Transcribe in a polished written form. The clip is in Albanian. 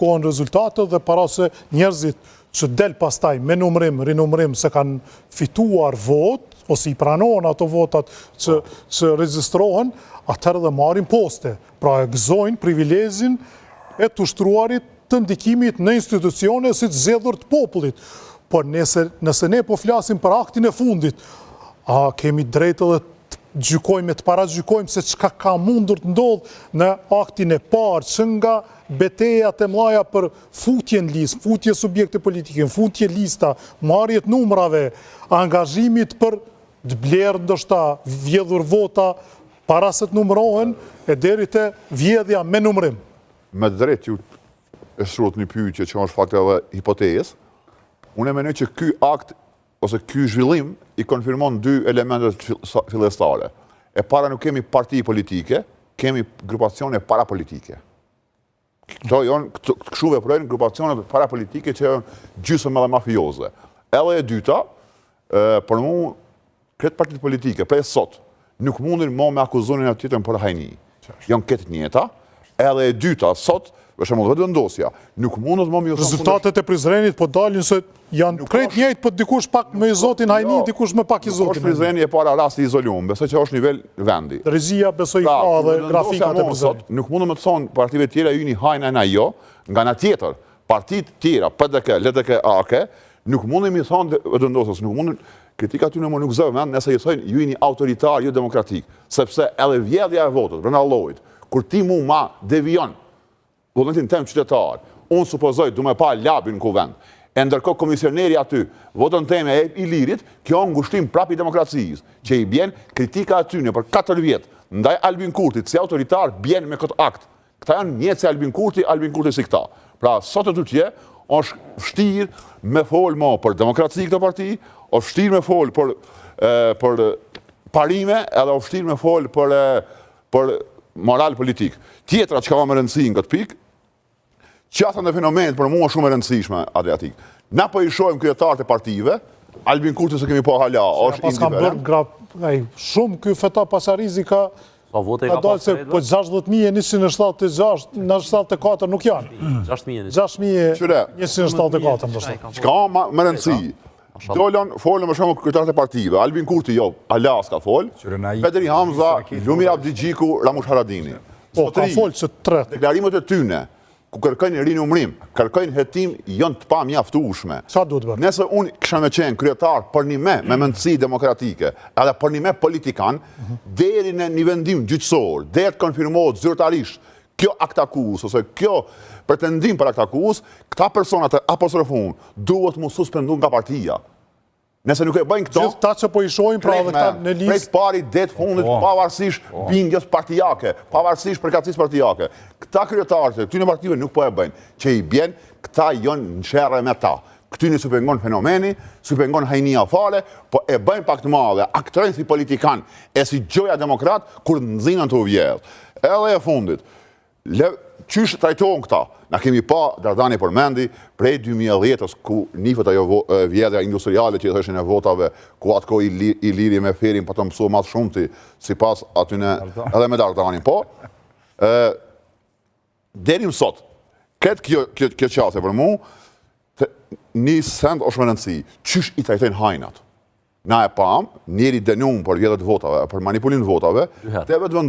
kohën rezultate dhe para se njerëzit që del pastaj me numërim, rinumërim se kanë fituar vot, ose i pranohen ato votat që regjistrohen, atëherë dhe marrin poste. Pra e gëzojnë privilegjin e të ushtruarit të ndikimit në institucione si të zgjedhur të popullit. Por nëse ne po flasim për aktin e fundit, kemi drejtë edhe të gjykojmë, të paragjykojmë se çka ka mundur të ndodhë në aktin e parë, që nga betejat e mëdha për futje në listë, futje subjekte politike, futje lista, marrjet numrave, angazhimit për të blerë ndoshta vjedhur vota para se të numërohen e deri te vjedhja me numërim. Me drejt ju e shrut një pyetje që është fakt edhe hipotezë. Unë e mendoj që ky akt ose ky zhvillim i konfirmon dy elementet fillestare. E para nuk kemi parti politike, kemi grupacione parapolitike. Kështu veprojnë grupacionet parapolitike që janë gjysmë edhe mafioze. Edhe e dyta, për mua këtë partit politike, për e sot, nuk mundin mo me akuzonin e tjetën për hajni. Janë këtë njeta, edhe e dyta, sot, për shembull vetë vendosja, nuk mundet më mjë... Rezultatet e Prizrenit po dalin se janë krejt njëjtë, po dikush pak me zotin hajni, dikush me pak i zotin hajni. Prizreni e para rasti izoluar, besoj që është nivel vendi. Regjia besoj ka dhe grafikat e Prizrenit. Nuk mundem të thonë partive tjera ju një hajna na jo, nga na tjetër, partit tjera, PDK, LDK, AK, nuk mundem i thonë vendosës, nuk mundem kritika ty në më nuk zëvë vend, nëse i thonë ju një autoritar, ju demokratik, sepse edhe vjedhja e votët, brenda llojit, kur ti mu ma devion vullnetin tem qytetar, unë supozoj du me pa labin në kuvend, e ndërkohë komisioneri aty, votën teme e i lirit, kjo ngushtim prap i demokracisë, që i bjen kritika atyne për 4 vjetë, ndaj Albin Kurtit, si autoritar, bjen me këtë akt. Këta janë njëtë si Albin Kurti si këta. Pra, sot e të tje, është vështirë me folë mo për demokraci këtë parti, është vështirë me folë për parime, edhe është vështirë me folë për moral politik. Tjetra që ka më rëndësi në këtë pikë, qatën e fenomenet për mua shumë e rëndësishme, Adriatik. Na po i shohim kryetarët e partive, Albin Kurti se kemi po hala, është indiferent. Shumë ky feta Pasarizi ka dalë se po 60.176 në 74 nuk janë. 6.174. Qka më rëndësi? Dollon, folën më shumë kryetarët e partive, Albin Kurti jo, Alas ka folë, Pedri Hamza, Lumir Abdigjiku, Ramush Haradini. Po, ka folë që 3. Deklarimet e tyne, ku kërkojnë rinumrim, kërkojnë hetim janë të pa mjaftueshme. Sa duhet bërë? Nëse unë kisha me qenë kryetar për një me mendësi demokratike, edhe për një me politikan, deri në një vendim gjyqësor, deri të konfirmohet zyrtarisht kjo aktakus, ose kjo pretendim për aktakus, këta personat e apostrofun duhet mu suspendu nga partia. Nëse nuk e bëjnë këto... Gjithë ta që po i shojnë pra dhe këta në listë... Prejt pari det fundit pavarësisht bindjes partijake, pavarësisht përkatësisë partijake. Këta kryetarët, këtyne partive nuk po e bëjnë. Që i bjen, këta jonë në qerë me ta. Këtyne su pengon fenomeni, su pengon hajnia fale, po e bëjnë pak të madhe, aktorejnë si politikan, e si gjoja demokrat, kur nëzinën të uvjedh. Edhe e fundit, qysh trajtojnë këta? Na kemi pa Dardani përmendi prej 2010-ës ku nifët ajo vjedhja industriale që i thëshin e votave ku atë ko i liri me ferin pa të mësu mas shumëti si pas atyne edhe me Dardanin. Po, derim sot, këtë kjo qase për mu, një send është më rëndësi, qysh i trajtojnë hajnat? Na e pam, njeri denum për vjedhët votave, për manipulin votave, te vetë vendohë.